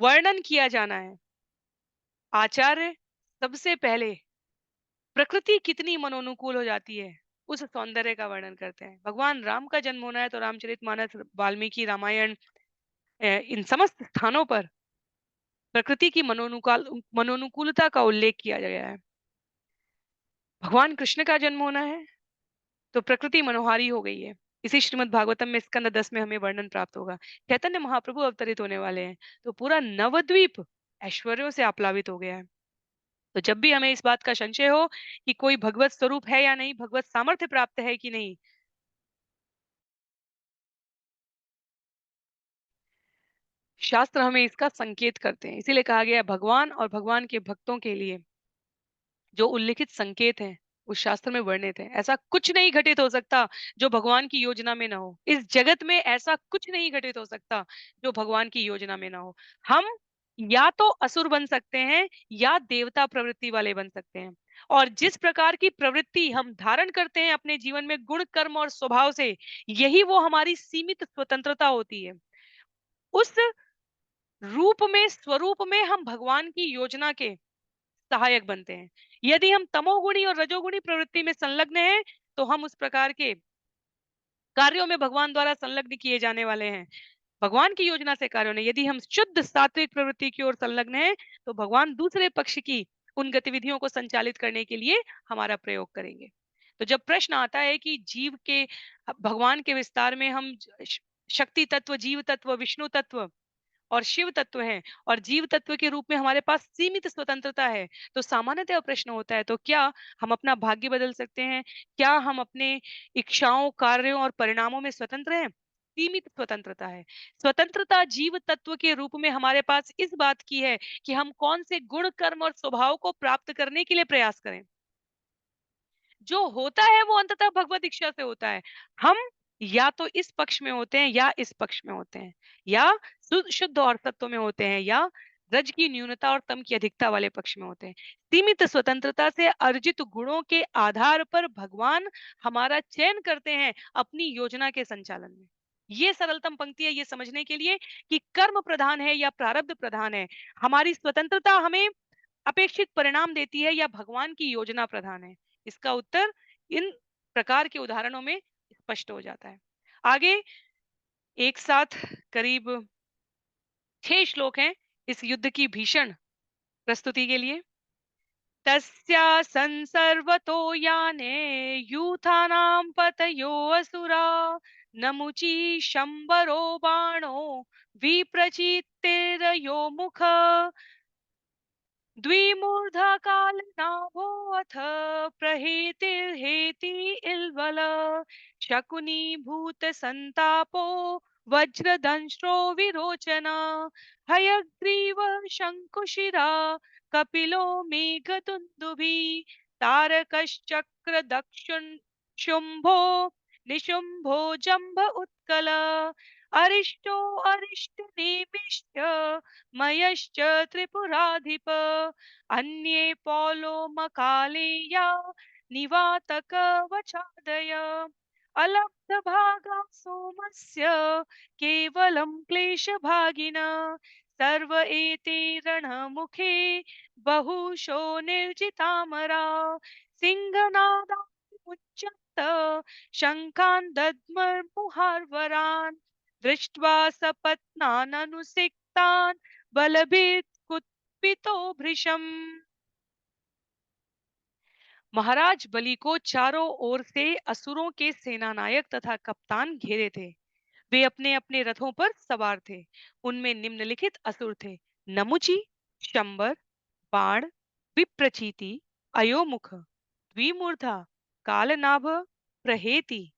वर्णन किया जाना है, आचार्य सबसे पहले प्रकृति कितनी मनोनुकूल हो जाती है उस सौंदर्य का वर्णन करते हैं। भगवान राम का जन्म होना है तो रामचरितमानस, वाल्मीकि रामायण, इन समस्त स्थानों पर प्रकृति की मनोनुकूलता का उल्लेख किया गया है। भगवान कृष्ण का जन्म होना है तो प्रकृति मनोहारी हो गई है। इसी श्रीमद् भागवतम में स्कंद 10 में हमें वर्णन प्राप्त होगा। चैतन्य महाप्रभु अवतरित होने वाले हैं तो पूरा नवद्वीप ऐश्वर्यों से आप्लावित हो गया है। तो जब भी हमें इस बात का संशय हो कि कोई भगवत स्वरूप है या नहीं, भगवत सामर्थ्य प्राप्त है कि नहीं, शास्त्र हमें इसका संकेत करते हैं। इसीलिए कहा गया है भगवान और भगवान के भक्तों के लिए जो उल्लिखित संकेत हैं उस शास्त्र में वर्णित है। ऐसा कुछ नहीं घटित हो सकता जो भगवान की योजना में ना हो। इस जगत में ऐसा कुछ नहीं घटित हो सकता जो भगवान की योजना में ना हो। हम या तो असुर बन सकते हैं या देवता प्रवृत्ति वाले बन सकते हैं। और जिस प्रकार की प्रवृत्ति हम धारण करते हैं अपने जीवन में गुण कर्म और स्वभाव से, यही वो हमारी सीमित स्वतंत्रता होती है। उस रूप में, स्वरूप में हम भगवान की योजना के सहायक बनते हैं। यदि हम तमोगुणी और रजोगुणी प्रवृत्ति में संलग्न हैं तो हम उस प्रकार के कार्यों में भगवान द्वारा संलग्न किए जाने वाले हैं, भगवान की योजना से कार्यों ने। यदि हम शुद्ध सात्विक प्रवृत्ति की ओर संलग्न हैं तो भगवान दूसरे पक्ष की उन गतिविधियों को संचालित करने के लिए हमारा प्रयोग करेंगे। तो जब प्रश्न आता है कि जीव के, भगवान के विस्तार में हम शक्ति तत्व, जीव तत्व, विष्णु तत्व और शिव तत्व हैं और जीव तत्व के रूप में हमारे पास सीमित स्वतंत्रता है, तो सामान्यतः प्रश्न होता है तो क्या हम अपना भाग्य बदल सकते हैं? क्या हम अपने इच्छाओं, कार्यों और परिणामों में स्वतंत्र हैं? सीमित स्वतंत्रता है। स्वतंत्रता जीव तत्व के रूप में हमारे पास इस बात की है कि हम कौन से गुण, कर्म और स्वभाव को प्राप्त करने के लिए प्रयास करें। जो होता है वो अंततः भगवत इच्छा से होता है। हम या तो इस पक्ष में होते हैं या इस पक्ष में होते हैं, या शुद्ध और सत्व में होते हैं, या रज की न्यूनता और तम की अधिकता वाले पक्ष में होते हैं। सीमित स्वतंत्रता से अर्जित गुणों के आधार पर भगवान हमारा चयन करते हैं अपनी योजना के संचालन में। ये सरलतम पंक्ति है ये समझने के लिए कि कर्म प्रधान है या प्रारब्ध प्रधान है, हमारी स्वतंत्रता हमें अपेक्षित परिणाम देती है या भगवान की योजना प्रधान है। इसका उत्तर इन प्रकार के उदाहरणों में स्पष्ट हो जाता है। आगे एक साथ करीब 6 श्लोक हैं इस युद्ध की भीषण प्रस्तुति के लिए। तस्यासन् सर्वतो याने यूथानां पतयो असुरा नमुची शंबरो बाणो विप्रचित्तेरयो मुख द्विमूर्धा कालनाभोऽथ प्रहेतिर्हेति इल्वल शकुनी भूतसन्तापो वज्रदंष्ट्रो विरोचन हयग्रीव शङ्कुशिरा कपिलो मेघदुन्दुभिः तारकश्चक्रदक्षुन् शुम्भो निशुम्भो जम्भ उत्कल अरिष्टो अरिष्टनेमिश्च मयश्च त्रिपुराधिप अन्ये पौलोमकालेया निवातकवचादय अलब्धभागा सोमस्य केवलं क्लेशभागिन सर्व एते रणमुखे बहुशो निर्जितामरा सिंहनादामुच्चत्त शङ्खान् दद्मर्मुहार्वरान् दृष्ट्वा सपत्नाननुसिक्तान् बलभिर्कुत्पितो भृशम्। महाराज बलि को चारों ओर से असुरों के सेनानायक तथा कप्तान घेरे थे। वे अपने अपने रथों पर सवार थे। उनमें निम्नलिखित असुर थे: नमुची, शंबर, बाण, विप्रचीति, अयोमुख, द्विमूर्धा, कालनाभ, प्रहेति,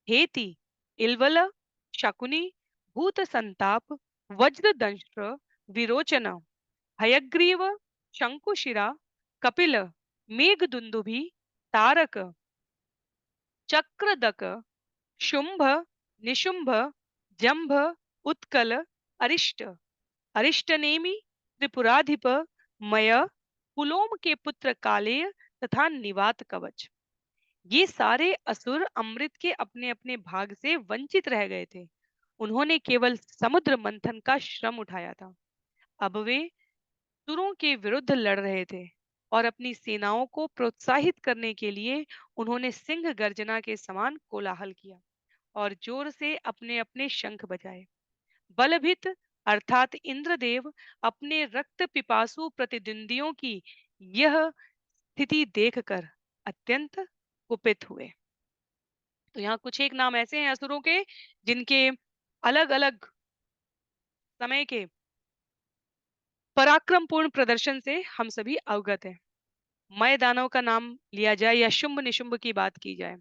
हेति, इल्वल, शकुनी, भूत संताप, वज्रदंष्ट्र, विरोचन, हयग्रीव, शंकुशिरा, कपिल, मेघदुंदुभि, तारक, चक्रदक, शुंभ, निशुंभ, जंभ, उत्कल, अरिष्ट, अरिष्टनेमि, त्रिपुराधिप, मय, पुलोम के पुत्र कालेय तथा निवात कवच। ये सारे असुर अमृत के अपने अपने भाग से वंचित रह गए थे। उन्होंने केवल समुद्र मंथन का श्रम उठाया था। अब वे सुरों के विरुद्ध लड़ रहे थे और अपनी सेनाओं को प्रोत्साहित करने के लिए उन्होंने सिंह गर्जना के समान कोलाहल किया और जोर से अपने अपने शंख बजाए। बलभीत अर्थात इंद्रदेव अपने रक्त पिपासु प्रतिद्वंदियों की यह स्थिति देखकर अत्यंत कुपित हुए। तो यहाँ कुछ एक नाम ऐसे हैं असुरों के जिनके अलग अलग समय के पराक्रमपूर्ण प्रदर्शन से हम सभी अवगत हैं। मय दानव का नाम लिया जाए या शुंभ निशुंभ की बात की जाए,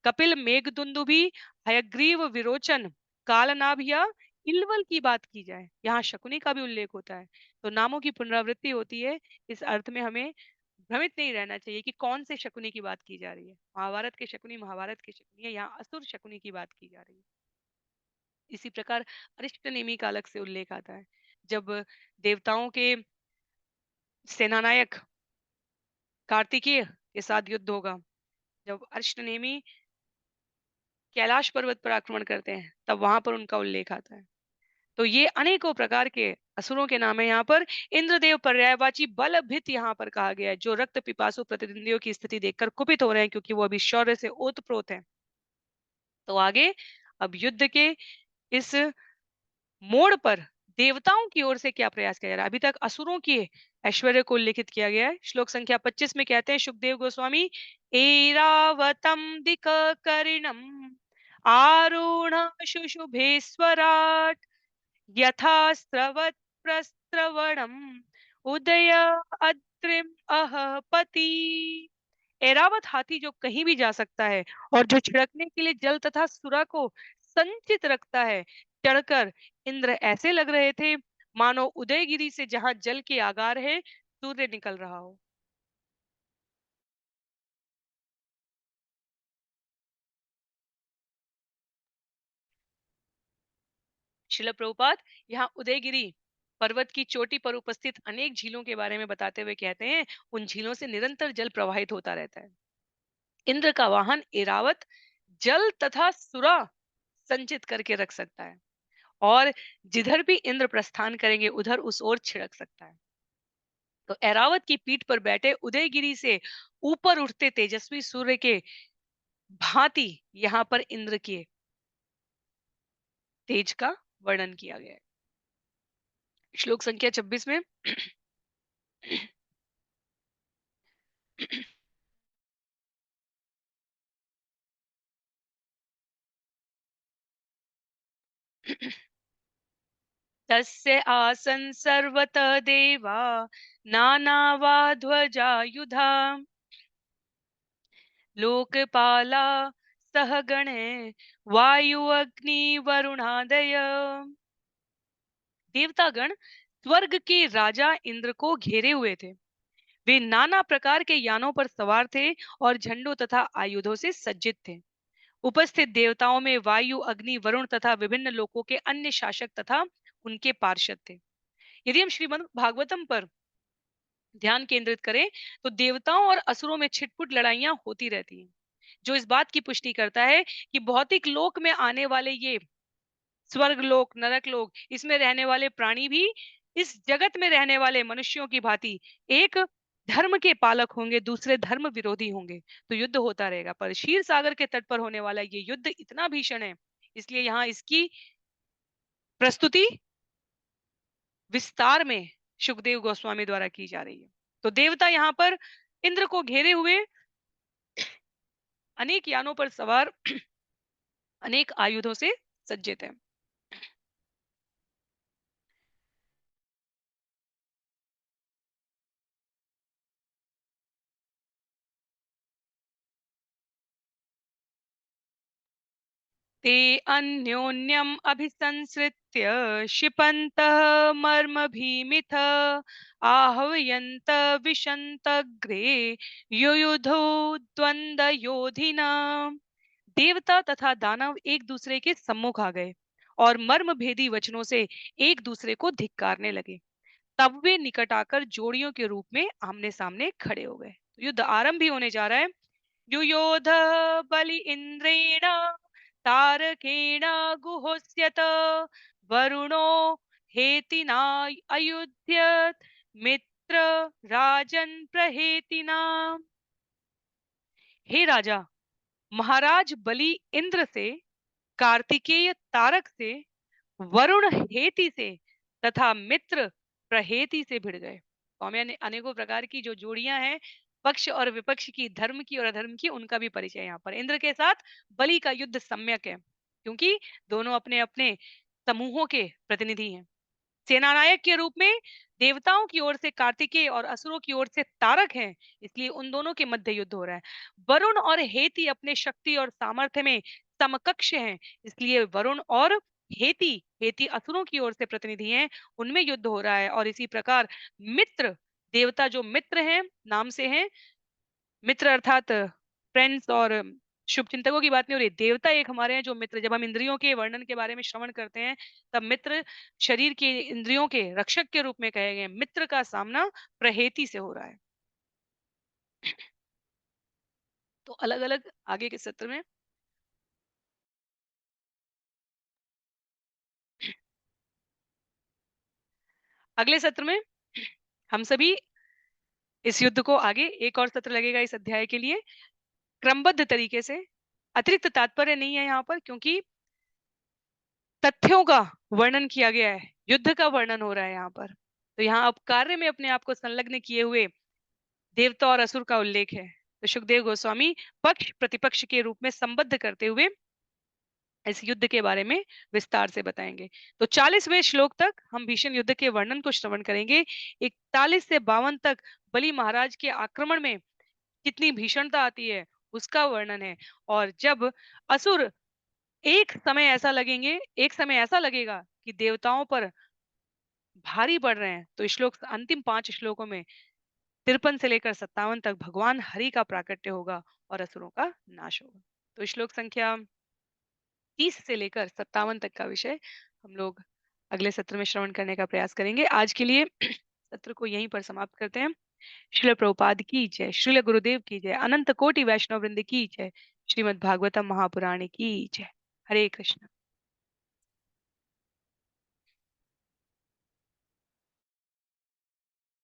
कपिल मेघदुंदुभी, हयग्रीव विरोचन, कालनाभ या इल्वल की बात की जाए, यहाँ शकुनी का भी उल्लेख होता है। तो नामों की पुनरावृत्ति होती है। इस अर्थ में हमें भ्रमित नहीं रहना चाहिए कि कौन से शकुनी की बात की जा रही है। महाभारत के शकुनी महाभारत के शकुनी है, यहाँ असुर शकुनी की बात की जा रही है। इसी प्रकार अरिष्टनेमि का अलग से उल्लेख आता है। जब देवताओं के सेनानायक कार्तिकेय के साथ युद्ध होगा, जब अरिष्टनेमि कैलाश पर्वत पर आक्रमण करते हैं, तब वहां पर उनका उल्लेख आता है। तो ये अनेकों प्रकार के असुरों के नाम है। यहाँ पर इंद्रदेव पर्यायवाची बलभीत यहाँ पर कहा गया है, जो रक्त पिपासु प्रतिद्वंदियों की स्थिति देखकर कुपित हो रहे हैं क्योंकि वो अभी शौर्य से ओतप्रोत है। तो आगे अब युद्ध के इस मोड़ पर देवताओं की ओर से क्या प्रयास किया जा रहा है। अभी तक असुरों के ऐश्वर्य को उल्लेखित किया गया है। श्लोक संख्या 25 में कहते हैं सुखदेव गोस्वामी, एरावतम दिक करिणम आरूढ़ शुशुभेश्वराट यथा स्रवत प्रस्रवणम उदय अद्रिम अहपति। एरावत हाथी जो कहीं भी जा सकता है और जो छिड़कने के लिए जल तथा सुरा को संचित रखता है। चढ़कर इंद्र ऐसे लग रहे थे मानो उदयगिरी से जहां जल के आगार है सूर्य निकल रहा हो। शिला प्रभुपाद यहाँ उदयगिरी पर्वत की चोटी पर उपस्थित अनेक झीलों के बारे में बताते हुए कहते हैं, उन झीलों से निरंतर जल प्रवाहित होता रहता है। इंद्र का वाहन एरावत जल तथा सुरा संचित करके रख सकता है और जिधर भी इंद्र प्रस्थान करेंगे उधर उस ओर छिड़क सकता है। तो एरावत की पीठ पर बैठे उदयगिरी से ऊपर उठते तेजस्वी सूर्य के भांति यहाँ पर इंद्र के तेज का वर्णन किया गया है। श्लोक संख्या 26 में तस्य आसन् सर्वतः देवा नानावाध्वजायुधा लोकपाला सह गणे वायु अग्नि वरुणादय। देवतागण स्वर्ग के राजा इंद्र को घेरे हुए थे। वे नाना प्रकार के यानों पर सवार थे और झंडों तथा आयुधों से सज्जित थे। उपस्थित देवताओं में वायु अग्नि वरुण तथा विभिन्न लोकों के अन्य शासक तथा उनके पार्षद थे। यदि हम श्रीमद् भागवतम पर ध्यान केंद्रित करें तो देवताओं और असुरों में छिटपुट लड़ाइयां होती रहती हैं, जो इस बात की पुष्टि करता है कि भौतिक लोक में आने वाले ये स्वर्ग लोक नरक लोक इसमें रहने वाले प्राणी भी इस जगत में रहने वाले मनुष्यों की भांति एक धर्म के पालक होंगे, दूसरे धर्म विरोधी होंगे। तो युद्ध होता रहेगा, पर क्षीर सागर के तट पर होने वाला ये युद्ध इतना भीषण है, इसलिए यहाँ इसकी प्रस्तुति विस्तार में सुखदेव गोस्वामी द्वारा की जा रही है। तो देवता यहाँ पर इंद्र को घेरे हुए अनेक यानों पर सवार अनेक आयुधों से सज्जित है। ते अन्योन्यम् अभिसंसृत्य क्षिपन्तः मर्मभीमिथ आहवयन्त विशन्तग्रे युयुधो द्वन्द्वयोधिना। देवता तथा दानव एक दूसरे के सम्मुख आ गए और मर्म भेदी वचनों से एक दूसरे को धिक्कारने लगे। तब वे निकट आकर जोड़ियों के रूप में आमने सामने खड़े हो गए। तो युद्ध आरंभ भी होने जा रहा है। युयोध बलि इंद्रेण तारकेण गुहोस्यत वरुणो हेतिना अयुध्यत मित्र राजन प्रहेतिना। हे राजा, महाराज बलि इंद्र से, कार्तिकेय तारक से, वरुण हेति से तथा मित्र प्रहेति से भिड़ गए। तो हमें अनेकों प्रकार की जो जोड़ियां हैं पक्ष और विपक्ष की, धर्म की और अधर्म की, उनका भी परिचय यहाँ पर। इंद्र के साथ बलि का युद्ध सम्यक है क्योंकि दोनों अपने अपने समूहों के प्रतिनिधि हैं। सेनानायक के रूप में देवताओं की ओर से कार्तिकेय और असुरों की ओर से तारक हैं, इसलिए उन दोनों के मध्य युद्ध हो रहा है। वरुण और हेति अपने शक्ति और सामर्थ्य में समकक्ष हैं, इसलिए वरुण और हेति, हेति असुरों की ओर से प्रतिनिधि हैं, उनमें युद्ध हो रहा है। और इसी प्रकार मित्र, देवता जो मित्र हैं नाम से हैं, मित्र अर्थात फ्रेंड्स और शुभ चिंतकों की बात नहीं हो रही, देवता एक हमारे हैं जो मित्र। जब हम इंद्रियों के वर्णन के बारे में श्रवण करते हैं तब मित्र शरीर के इंद्रियों के रक्षक के रूप में कहे गए। मित्र का सामना प्रहेति से हो रहा है। तो अलग अलग आगे के सत्र में अगले सत्र में हम सभी इस युद्ध को आगे, एक और सत्र लगेगा इस अध्याय के लिए, क्रमबद्ध तरीके से, अतिरिक्त तात्पर्य नहीं है यहाँ पर क्योंकि तथ्यों का वर्णन किया गया है, युद्ध का वर्णन हो रहा है यहाँ पर। तो यहाँ अब कार्य में अपने आप को संलग्न किए हुए देवता और असुर का उल्लेख है। तो सुखदेव गोस्वामी पक्ष प्रतिपक्ष के रूप में संबद्ध करते हुए इस युद्ध के बारे में विस्तार से बताएंगे। तो 40वें श्लोक तक हम भीषण युद्ध के वर्णन को श्रवण करेंगे। 41 से 52 तक बलि महाराज के आक्रमण में कितनी भीषणता आती है उसका वर्णन है। और जब असुर एक समय ऐसा लगेगा कि देवताओं पर भारी पड़ रहे हैं। तो श्लोक अंतिम 5 श्लोकों में 53 से लेकर 57 तक भगवान हरि का प्राकट्य होगा और असुरों का नाश होगा। तो श्लोक संख्या 30 से लेकर 57 तक का विषय हम लोग अगले सत्र में श्रवण करने का प्रयास करेंगे। आज के लिए सत्र को यहीं पर समाप्त करते हैं। श्रील प्रभुपाद की जय, श्रील गुरुदेव की जय, अनंत कोटि वैष्णव वृंद की जय, श्रीमद् भागवतम महापुराण की जय। हरे कृष्ण।